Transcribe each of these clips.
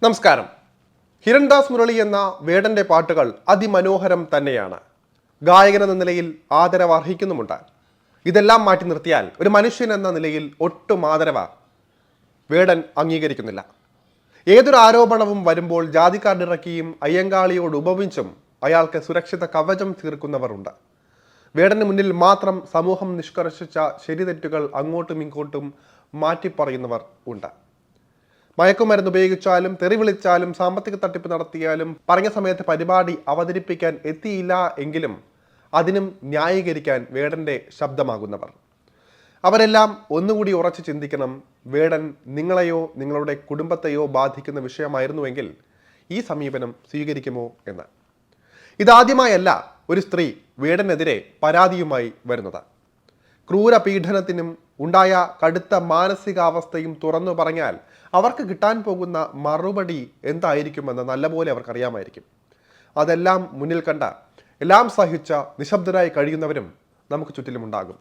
നമസ്കാരം. ഹിരൺദാസ് മുരളി എന്ന വേടന്റെ പാട്ടുകൾ അതിമനോഹരം തന്നെയാണ്. ഗായകനെന്ന നിലയിൽ ആദരവ് അർഹിക്കുന്നുമുണ്ട്. ഇതെല്ലാം മാറ്റി നിർത്തിയാൽ ഒരു മനുഷ്യൻ എന്ന നിലയിൽ ഒട്ടും ആദരവ് വേടൻ അംഗീകരിക്കുന്നില്ല. ഏതൊരു ആരോപണവും വരുമ്പോൾ ജാതിക്കാർഡിറക്കിയും അയ്യങ്കാളിയോട് ഉപമിച്ചും അയാൾക്ക് സുരക്ഷിത കവചം തീർക്കുന്നവരുണ്ട്. വേടന് മുന്നിൽ മാത്രം സമൂഹം നിഷ്കർഷിച്ച ശരിതെറ്റുകൾ അങ്ങോട്ടും ഇങ്ങോട്ടും മാറ്റിപ്പറയുന്നവർ ഉണ്ട്. മയക്കുമരുന്ന് ഉപയോഗിച്ചാലും തെറി വിളിച്ചാലും സാമ്പത്തിക തട്ടിപ്പ് നടത്തിയാലും പറഞ്ഞ സമയത്ത് പരിപാടി അവതരിപ്പിക്കാൻ എത്തിയില്ല എങ്കിലും അതിനും ന്യായീകരിക്കാൻ വേടന്റെ ശബ്ദമാകുന്നവർ അവരെല്ലാം ഒന്നുകൂടി ഉറച്ചു ചിന്തിക്കണം. വേടൻ നിങ്ങളെയോ നിങ്ങളുടെ കുടുംബത്തെയോ ബാധിക്കുന്ന വിഷയമായിരുന്നുവെങ്കിൽ ഈ സമീപനം സ്വീകരിക്കുമോ എന്ന്. ഇതാദ്യമായല്ല ഒരു സ്ത്രീ വേടനെതിരെ പരാതിയുമായി വരുന്നത്. ക്രൂര പീഡനത്തിനും ഉണ്ടായ കടുത്ത മാനസികാവസ്ഥയും തുറന്നു പറഞ്ഞാൽ അവർക്ക് കിട്ടാൻ പോകുന്ന മറുപടി എന്തായിരിക്കുമെന്ന് നല്ലപോലെ അവർക്കറിയാമായിരിക്കും. അതെല്ലാം മുന്നിൽ കണ്ട എല്ലാം സഹിച്ച നിശബ്ദരായി കഴിയുന്നവരും നമുക്ക് ചുറ്റിലുമുണ്ടാകും.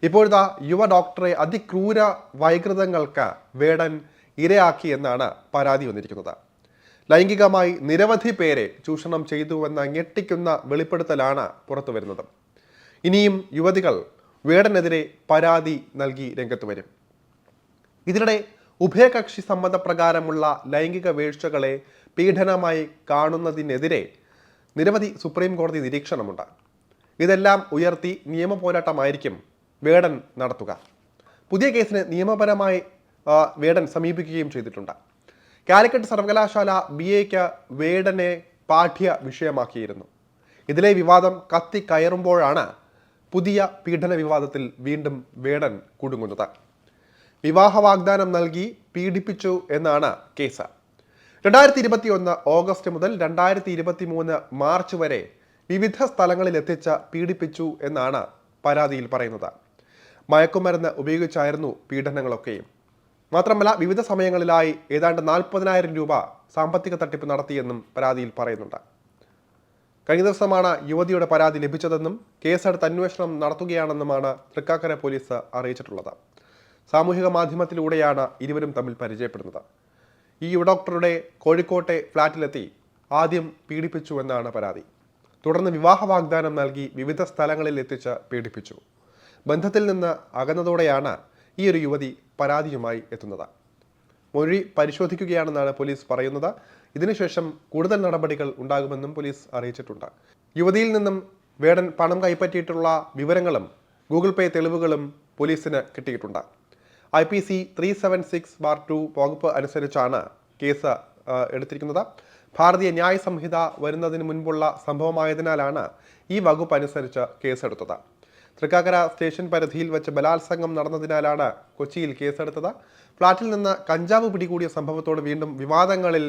ഇപ്പോഴത്തെ യുവ ഡോക്ടറെ അതിക്രൂര വൈകൃതങ്ങൾക്ക് വേടൻ ഇരയാക്കി എന്നാണ് പരാതി വന്നിരിക്കുന്നത്. ലൈംഗികമായി നിരവധി പേരെ ചൂഷണം ചെയ്തുവെന്ന ഞെട്ടിക്കുന്ന വെളിപ്പെടുത്തലാണ് പുറത്തു വരുന്നത്. ഇനിയും യുവതികൾ വേടനെതിരെ പരാതി നൽകി രംഗത്ത് വരും. ഇതിനിടെ ഉഭയകക്ഷി സമ്മതപ്രകാരമുള്ള ലൈംഗിക വീഴ്ചകളെ പീഡനമായി കാണുന്നതിനെതിരെ നിരവധി സുപ്രീം കോടതി നിരീക്ഷണമുണ്ട്. ഇതെല്ലാം ഉയർത്തി നിയമ പോരാട്ടമായിരിക്കും വേടൻ നടത്തുക. പുതിയ കേസിന് നിയമപരമായി വേടൻ സമീപിക്കുകയും ചെയ്തിട്ടുണ്ട്. കാലിക്കറ്റ് സർവകലാശാല BAക്ക് വേടനെ പാഠ്യ വിഷയമാക്കിയിരുന്നു. ഇതിലെ വിവാദം കത്തിക്കയറുമ്പോഴാണ് പുതിയ പീഡന വിവാദത്തിൽ വീണ്ടും വേടൻ കുടുങ്ങുന്നത്. വിവാഹ വാഗ്ദാനം നൽകി പീഡിപ്പിച്ചു എന്നാണ് കേസ്. 2021 ഓഗസ്റ്റ് മുതൽ 2023 മാർച്ച് വരെ വിവിധ സ്ഥലങ്ങളിൽ എത്തിച്ച് പീഡിപ്പിച്ചു എന്നാണ് പരാതിയിൽ പറയുന്നത്. മയക്കുമരുന്ന് ഉപയോഗിച്ചായിരുന്നു പീഡനങ്ങളൊക്കെയും. മാത്രമല്ല വിവിധ സമയങ്ങളിലായി ഏതാണ്ട് 40,000 രൂപ സാമ്പത്തിക തട്ടിപ്പ് നടത്തിയെന്നും പരാതിയിൽ പറയുന്നുണ്ട്. കഴിഞ്ഞ ദിവസമാണ് യുവതിയുടെ പരാതി ലഭിച്ചതെന്നും കേസെടുത്ത് അന്വേഷണം നടത്തുകയാണെന്നുമാണ് തൃക്കാക്കര പോലീസ് അറിയിച്ചിട്ടുള്ളത്. സാമൂഹിക മാധ്യമത്തിലൂടെയാണ് ഇരുവരും തമ്മിൽ പരിചയപ്പെടുന്നത്. ഈ യുവ ഡോക്ടറുടെ കോഴിക്കോട്ടെ ഫ്ളാറ്റിലെത്തി ആദ്യം പീഡിപ്പിച്ചു എന്നാണ് പരാതി. തുടർന്ന് വിവാഹ വാഗ്ദാനം നൽകി വിവിധ സ്ഥലങ്ങളിൽ എത്തിച്ച് പീഡിപ്പിച്ചു. ബന്ധത്തിൽ നിന്ന് അകന്നതോടെയാണ് ഈ ഒരു യുവതി പരാതിയുമായി എത്തുന്നത്. മൊഴി പരിശോധിക്കുകയാണെന്നാണ് പോലീസ് പറയുന്നത്. ഇതിനുശേഷം കൂടുതൽ നടപടികൾ ഉണ്ടാകുമെന്നും പോലീസ് അറിയിച്ചിട്ടുണ്ട്. യുവതിയിൽ നിന്നും വേടൻ പണം കൈപ്പറ്റിയിട്ടുള്ള വിവരങ്ങളും ഗൂഗിൾ പേ തെളിവുകളും പോലീസിന് കിട്ടിയിട്ടുണ്ട്. IPC 376/2 വകുപ്പ് അനുസരിച്ചാണ് കേസ് എടുത്തിരിക്കുന്നത്. ഭാരതീയ ന്യായ സംഹിത വരുന്നതിന് മുൻപുള്ള സംഭവമായതിനാലാണ് ഈ വകുപ്പ് അനുസരിച്ച് കേസെടുത്തത്. തൃക്കാക്കര സ്റ്റേഷൻ പരിധിയിൽ വെച്ച് ബലാത്സംഗം നടന്നതിനാലാണ് കൊച്ചിയിൽ കേസെടുത്തത്. ഫ്ളാറ്റിൽ നിന്ന് കഞ്ചാവ് പിടികൂടിയ സംഭവത്തോട് വീണ്ടും വിവാദങ്ങളിൽ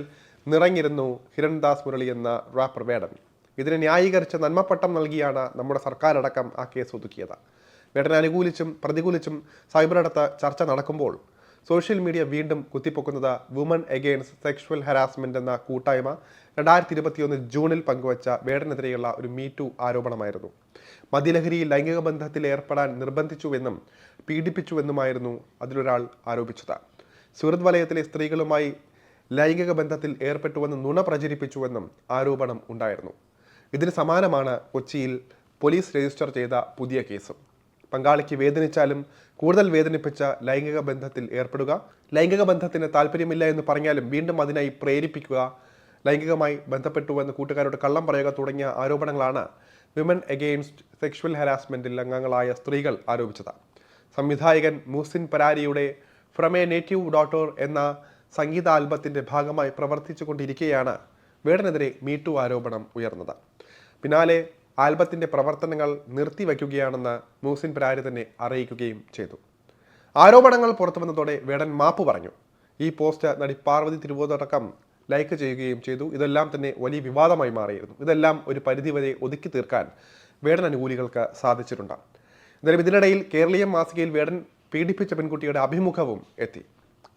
നിറഞ്ഞിരുന്നു ഹിരൺദാസ് മുരളി എന്ന റാപ്പർ വേടൻ. ഇതിനെ ന്യായീകരിച്ച് നന്മപ്പട്ടം നൽകിയാണ് നമ്മുടെ സർക്കാരടക്കം ആ കേസ് ഒതുക്കിയത്. വേടനെ അനുകൂലിച്ചും പ്രതികൂലിച്ചും സൈബറിടത്ത് ചർച്ച നടക്കുമ്പോൾ സോഷ്യൽ മീഡിയ വീണ്ടും കുത്തിപ്പൊക്കുന്നത് വുമൺ എഗെയിൻസ്റ്റ് സെക്ഷുവൽ ഹരാസ്മെന്റ് എന്ന കൂട്ടായ്മ 2021 ജൂണിൽ പങ്കുവച്ച വേടനെതിരെയുള്ള ഒരു മീറ്റു ആരോപണമായിരുന്നു. മദ്യലഹരിയിൽ ലൈംഗിക ബന്ധത്തിൽ ഏർപ്പെടാൻ നിർബന്ധിച്ചുവെന്നും പീഡിപ്പിച്ചുവെന്നുമായിരുന്നു അതിലൊരാൾ ആരോപിച്ചത്. സുഹൃത്ത് വലയത്തിലെ സ്ത്രീകളുമായി ലൈംഗിക ബന്ധത്തിൽ ഏർപ്പെട്ടുവെന്ന് നുണ പ്രചരിപ്പിച്ചുവെന്നും ആരോപണം ഉണ്ടായിരുന്നു. ഇതിന് സമാനമാണ് കൊച്ചിയിൽ പോലീസ് രജിസ്റ്റർ ചെയ്ത പുതിയ കേസും. പങ്കാളിക്ക് വേദനിച്ചാലും കൂടുതൽ വേദനിപ്പിച്ച ലൈംഗിക ബന്ധത്തിൽ ഏർപ്പെടുക, ലൈംഗിക ബന്ധത്തിന് താല്പര്യമില്ല എന്ന് പറഞ്ഞാലും വീണ്ടും അതിനായി പ്രേരിപ്പിക്കുക, ലൈംഗികമായി ബന്ധപ്പെട്ടുവെന്ന് കൂട്ടുകാരോട് കള്ളം പറയുക തുടങ്ങിയ ആരോപണങ്ങളാണ് വിമൻ എഗെയിൻസ്റ്റ് സെക്ഷുവൽ ഹരാസ്മെന്റിൽ അംഗങ്ങളായ സ്ത്രീകൾ ആരോപിച്ചത്. സംവിധായകൻ മുഹ്സിൻ പരാരിയുടെ ഫ്രം എ നേറ്റീവ് ഡോട്ടർ എന്ന സംഗീത ആൽബത്തിന്റെ ഭാഗമായി പ്രവർത്തിച്ചു കൊണ്ടിരിക്കെയാണ് വേടനെതിരെ മീറ്റു ആരോപണം ഉയർന്നത്. പിന്നാലെ ആൽബത്തിന്റെ പ്രവർത്തനങ്ങൾ നിർത്തിവെക്കുകയാണെന്ന് മുഹ്സിൻ പരാരി തന്നെ അറിയിക്കുകയും ചെയ്തു. ആരോപണങ്ങൾ പുറത്തു വന്നതോടെ വേടൻ മാപ്പ് പറഞ്ഞു. ഈ പോസ്റ്റ് നടി പാർവതി തിരുവോതടക്കം ലൈക്ക് ചെയ്യുകയും ചെയ്തു. ഇതെല്ലാം തന്നെ വലിയ വിവാദമായി മാറിയിരുന്നു. ഇതെല്ലാം ഒരു പരിധിവരെ ഒതുക്കി തീർക്കാൻ വേടൻ അനുകൂലികൾക്ക് സാധിച്ചിട്ടുണ്ട്. എന്തായാലും ഇതിനിടയിൽ കേരളീയ മാസികയിൽ വേടൻ പീഡിപ്പിച്ച പെൺകുട്ടിയുടെ അഭിമുഖവും എത്തി.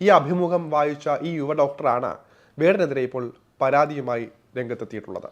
ഈ അഭിമുഖം വായിച്ച ഈ യുവ ഡോക്ടറാണ് വേടനെതിരെ ഇപ്പോൾ പരാതിയുമായി രംഗത്തെത്തിയിട്ടുള്ളത്.